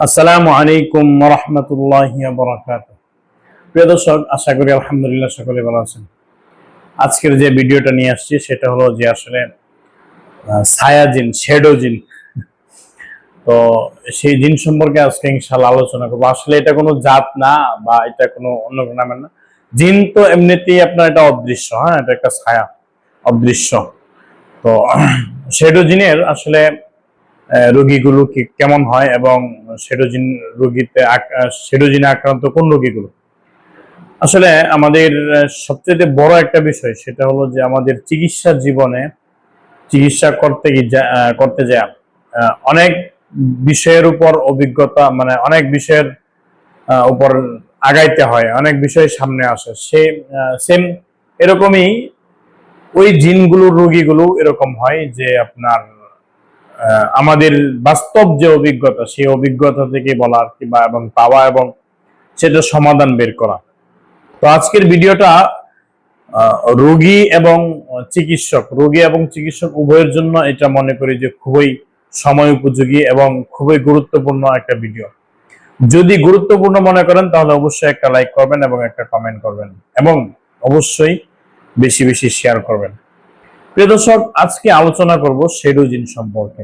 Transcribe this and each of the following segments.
আসসালামু আলাইকুম ওয়া রাহমাতুল্লাহি ওয়া বারাকাতুহু। প্রিয় দর্শক, আশা করি আলহামদুলিল্লাহ সকলে ভালো আছেন। আজকের যে ভিডিওটা নিয়ে আসছি সেটা হলো যে আসলে ছায়া জিন, শ্যাডো জিন। তো সেই জিন সম্পর্কে আজকে ইনশাআল্লাহ আলোচনা করব। আসলে এটা কোনো জাত না বা এটা কোনো অন্য কোনো নাম না। জিন তো এমনিতেই আপনার এটা অদৃশ্য, হ্যাঁ, এটা একটা ছায়া, অদৃশ্য। তো শ্যাডো জিনের আসলে রোগীগুলো কি কেমন হয় এবং শ্যাডোজিন শ্যাডোজিনে আক্রান্ত কোন রোগীগুলো। আসলে আমাদের সবচেয়ে বড় একটা বিষয় সেটা হলো যে আমাদের চিকিৎসা জীবনে চিকিৎসা করতে যায় অনেক বিষয়ের উপর অভিজ্ঞতা, মানে অনেক বিষয়ের উপর আগাইতে হয়, অনেক বিষয় সামনে আসে। সেম এরকমই ওই জিনগুলোর রোগীগুলো এরকম হয় যে আপনার আমাদের বাস্তব যে অভিজ্ঞতা, সেই অভিজ্ঞতা থেকে বলার কিংবা এবং পাওয়া এবং সেটা সমাধান বের করা। তো আজকের ভিডিওটা রোগী এবং চিকিৎসক উভয়ের জন্য এটা মনে করি যে খুবই সময় উপযোগী এবং খুবই গুরুত্বপূর্ণ একটা ভিডিও। যদি গুরুত্বপূর্ণ মনে করেন তাহলে অবশ্যই একটা লাইক করবেন এবং একটা কমেন্ট করবেন এবং অবশ্যই বেশি বেশি শেয়ার করবেন। প্রিয় দর্শক, আজকে আলোচনা করব শ্যাডো জিন সম্পর্কে।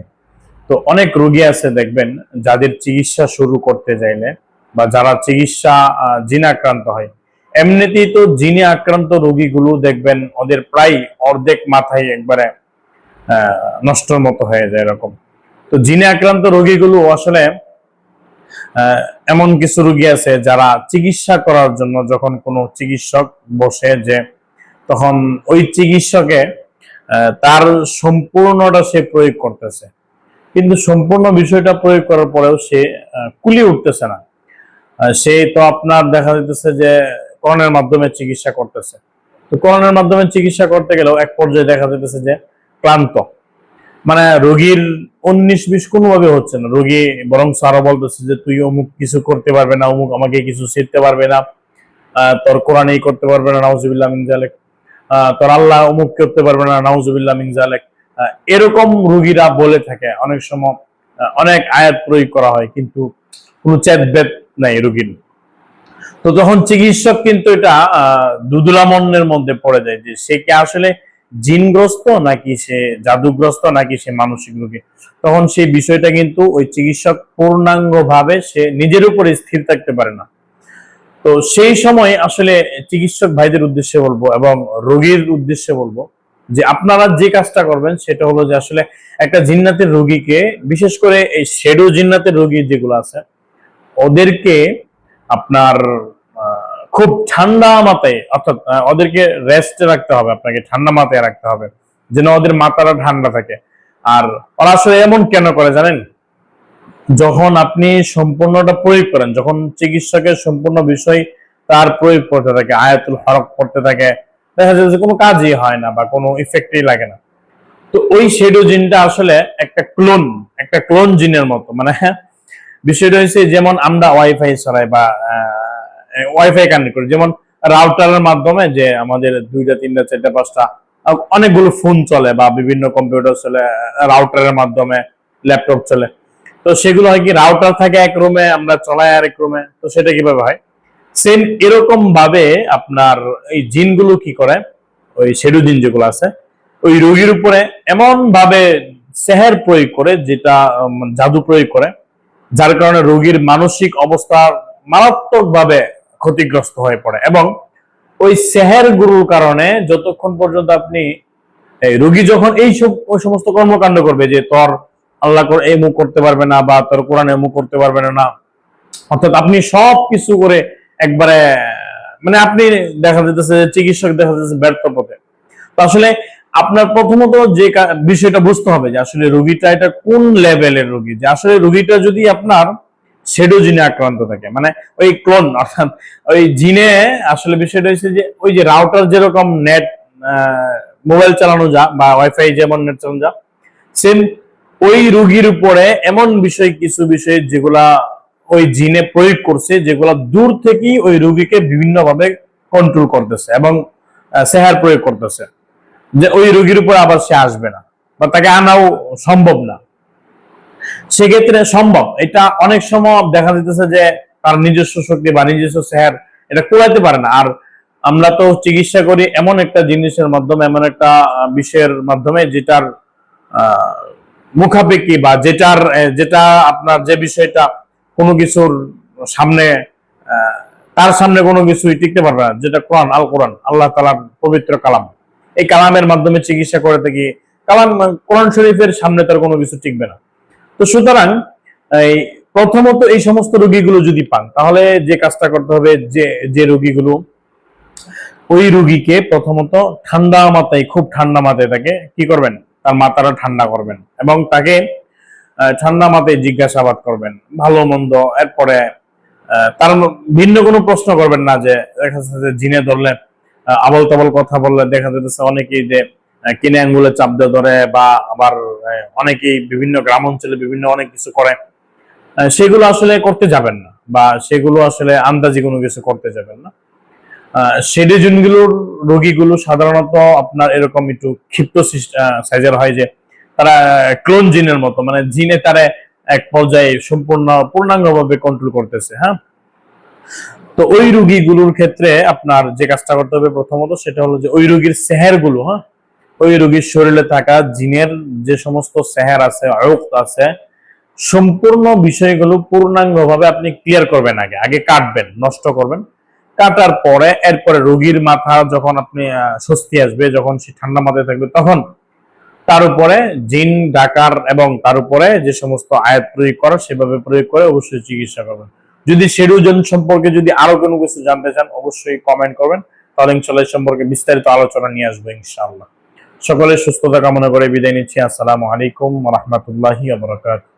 তো অনেক রোগী আছে দেখবেন যাদের চিকিৎসা শুরু করতে চাইলে বা যারা চিকিৎসা জিনে আক্রান্ত হয়, এমনিতেই তো জিনে আক্রান্ত রোগীগুলো দেখবেন ওদের প্রায় অর্ধেক মাথায় একবারে নষ্টর মতো হয়ে যায় এরকম। তো জিনে আক্রান্ত রোগীগুলো আসলে এমন কিছু রোগী আছে যারা চিকিৎসা করার জন্য যখন কোনো চিকিৎসক বসে, যে তখন ওই চিকিৎসকে তার সম্পূর্ণটা সে প্রয়োগ করতেছে, কিন্তু সম্পূর্ণ বিষয়টা প্রয়োগ করার পরেও সে কুলিয়ে উঠতেছে না। সে তো আপনার দেখা যাইতেছে যে করোনার মাধ্যমে চিকিৎসা করতেছে। তো করোনার মাধ্যমে চিকিৎসা করতে গেলেও এক পর্যায়ে দেখা যাইতেছে যে ক্লান্ত, মানে রোগীর 19-20 কোনোভাবে হচ্ছে না। রোগী বরং আরো বলতেছে যে তুই অমুক কিছু করতে পারবে না, অমুক আমাকে কিছু শিখতে পারবে না, তোর কোরআন এই করতে পারবে না, নাউজুবিল্লাহ মিন যালিক, তোর আল্লাহ অমুক করতে পারবে না, নাউজুবিল্লাহ মিন যালিক। এরকম রোগীরা বলে থাকে। অনেক সময় অনেক আয়াত প্রয়োগ করা হয় কিন্তু কোনো চেতবেদ নাই রোগীর। তো তখন চিকিৎসক কিন্তু এটা দুদুলামনের মধ্যে পড়ে যায় যে সে কি আসলে জিনগ্রস্ত নাকি সে জাদুগ্রস্ত নাকি সে মানসিক রোগী। তখন সেই বিষয়টা কিন্তু ওই চিকিৎসক পূর্ণাঙ্গ ভাবে সে নিজের উপরে স্থির থাকতে পারে না। তো সেই সময় আসলে চিকিৎসক ভাইদের উদ্দেশ্যে বলবো এবং রোগীর উদ্দেশ্যে বলবো যে আপনারা যে কাজটা করবেন সেটা হলো যে আসলে একটা জিন্নাতের রোগীকে, বিশেষ করে এই শ্যাডো জিন্নাতের রোগী যেগুলো আছে ওদেরকে আপনার খুব ঠান্ডা মাথায়, অর্থাৎ ওদেরকে রেস্টে রাখতে হবে, আপনাকে ঠান্ডা মাথায় রাখতে হবে যেন ওদের মাথাটা ঠান্ডা থাকে। আর ওরা আসলে এমন কেন করে জানেন, যখন আপনি সম্পূর্ণটা প্রয়োগ করেন, যখন চিকিৎসকের সম্পূর্ণ বিষয় তার প্রয়োগ করতে থাকে, আয়াতুল হরক করতে থাকে, দেখা যায় যে কোনো কাজই হয় না বা কোনো ইফেক্টই লাগে না। তো ওই শ্যাডো জিনটা আসলে একটা ক্লোন জিনের মতো। মানে বিষয়টা হচ্ছে যেমন আমরা ওয়াইফাই চালাই বা ওয়াইফাই কানেক্ট করি, যেমন রাউটারের মাধ্যমে যে আমাদের 2টা 3টা 4টা 5টা অনেকগুলো ফোন চলে বা বিভিন্ন কম্পিউটার চলে রাউটারের মাধ্যমে, ল্যাপটপ চলে। তো সেগুলো হয় কি, রাউটার থাকে এক রুমে, আমরা চলাই আরেক রুমে। তো সেটা কিভাবে হয়, সেম এরকম ভাবে আপনার এই জিনগুলো কি করে, ওই শ্যাডো জিন যেগুলো আছে ওই রোগীর উপরে এমন ভাবে সেহের প্রয়োগ করে, যেটা জাদু প্রয়োগ করে, যার কারণে রোগীর মানসিক অবস্থা মারাত্মক ভাবে ক্ষতিগ্রস্ত হয়ে পড়ে। এবং ওই সেহের গুরুর কারণে যতক্ষণ পর্যন্ত আপনি রোগী যখন ওই সমস্ত কর্মকাণ্ড করবে যে তোর আল্লাহ এই মুখ করতে পারবে না বা তোর কোরআন মুখ করতে পারবে না, অর্থাৎ আপনি সব কিছু করে একবারে, মানে আপনি দেখা যেতেছে চিকিৎসক দেখা যাচ্ছে ব্যর্থ পথে। তো আসলে আপনার প্রথমত যে বিষয়টা বুঝতে হবে যে আসলে রোগীটা এটা কোন লেভেলের রোগী। যে আসলে রোগীটা যদি আপনার শ্যাডো জিনে আক্রান্ত থাকে, মানে ওই ক্লোন, অর্থাৎ ওই জিনে, আসলে বিষয়টা হচ্ছে যে ওই যে রাউটার যেরকম নেট মোবাইল চালানো যা বা ওয়াইফাই যেমন নেট চালানো যা, সেম ওই রোগীর উপরে এমন কিছু বিষয় যেগুলা ওই জিনে প্রয়োগ করছে, যেগুলা দূর থেকেই ওই রোগীকে বিভিন্ন ভাবে কন্ট্রোল করতেছে এবং সেহার প্রয়োগ করতেছে, যে ওই রোগীর উপর আবার সে আসবে না বা তাকে আনাও সম্ভব না। সেক্ষেত্রে সম্ভব, এটা অনেক সময় দেখা যেতেছে যে তার নিজস্ব শক্তি বা নিজস্ব সেহার এটা কুলাইতে পারে না। আর আমরা তো চিকিৎসা করি এমন একটা জিনিসের মাধ্যমে, এমন একটা বিষয়ের মাধ্যমে যেটার মুখাপেক্ষি বা যেটা আপনার যে বিষয়টা কোনো কিছুর সামনে তার সামনে কোনো কিছুই টিকতে পারবে না, যেটা কোরআন, আল কোরআন, আল্লাহ তাআলার পবিত্র কালাম। এই কালামের মাধ্যমে চিকিৎসা করে থাকি। কালাম, কোরআন শরীফের সামনে তার কোনো কিছু টিকবে না। তো সুতরাং এই প্রথমত এই সমস্ত রোগীগুলো যদি পান, তাহলে যে কাজটা করতে হবে, যে রোগীগুলো, ওই রোগীকে প্রথমত ঠান্ডা মাথায়, খুব ঠান্ডা মাথায় তাকে কি করবেন, তার মাথাটা ঠান্ডা করবেন এবং তাকে ঠান্ডা মাথায় জিজ্ঞাসাবাদ করবেন ভালো মন্দ। এরপরে তার ভিন্ন কোনো প্রশ্ন করবেন না, যে দেখা যাচ্ছে যে জিনে ধরলে আবল তাবল কথা বললে, দেখা যাচ্ছে অনেকেই যে কিনে আঙ্গুলে চাপ দিয়ে ধরে, বা আবার অনেকেই বিভিন্ন গ্রাম অঞ্চলে বিভিন্ন অনেক কিছু করে, সেগুলো আসলে করতে যাবেন না, বা সেগুলো আসলে আন্দাজি কোনো কিছু করতে যাবেন না। সেডিজনগুলোর রোগীগুলো সাধারণত আপনার এরকম একটু ক্ষিপ্ত সাইজের হয়, যে তারা ক্লোন জিনের মতো, মানে জিনে তারা এক পর্যায়ে পূর্ণাঙ্গভাবে কন্ট্রোল করতেছে। হ্যাঁ, তো ওই রোগীগুলোর ক্ষেত্রে আপনার যে কাজটা করতে হবে প্রথমত, সেটা হলো যে ওই রোগীর সেহের গুলো, হ্যাঁ, ওই রোগীর শরীরে থাকা জিনের যে সমস্ত সেহের আছে, আয়ুক্ত আছে, সম্পূর্ণ বিষয়গুলো পূর্ণাঙ্গভাবে আপনি ক্লিয়ার করবেন। আগে কাটবেন, নষ্ট করবেন। কাটার পরে এরপরে রোগীর মাথা যখন আপনি স্বস্তি আসবে, যখন সে ঠান্ডা মাথায় থাকবে, তখন তার উপরে জিন ডাকার এবং তার উপরে যে সমস্ত আয়াত প্রয়োগ করার সেভাবে প্রয়োগ করে অবশ্যই চিকিৎসা করবেন। যদি শেডুজন সম্পর্কে যদি আরো কোনো কিছু জানতে চান, অবশ্যই কমেন্ট করবেন, তাহলে ইনশাআল্লাহ সম্পর্কে বিস্তারিত আলোচনা নিয়ে আসবো ইনশাআল্লাহ। সকলের সুস্থতা কামনা করে বিদায় নিচ্ছি। আসসালামু আলাইকুম ওয়া রাহমাতুল্লাহি ওয়া বারাকাতুহু।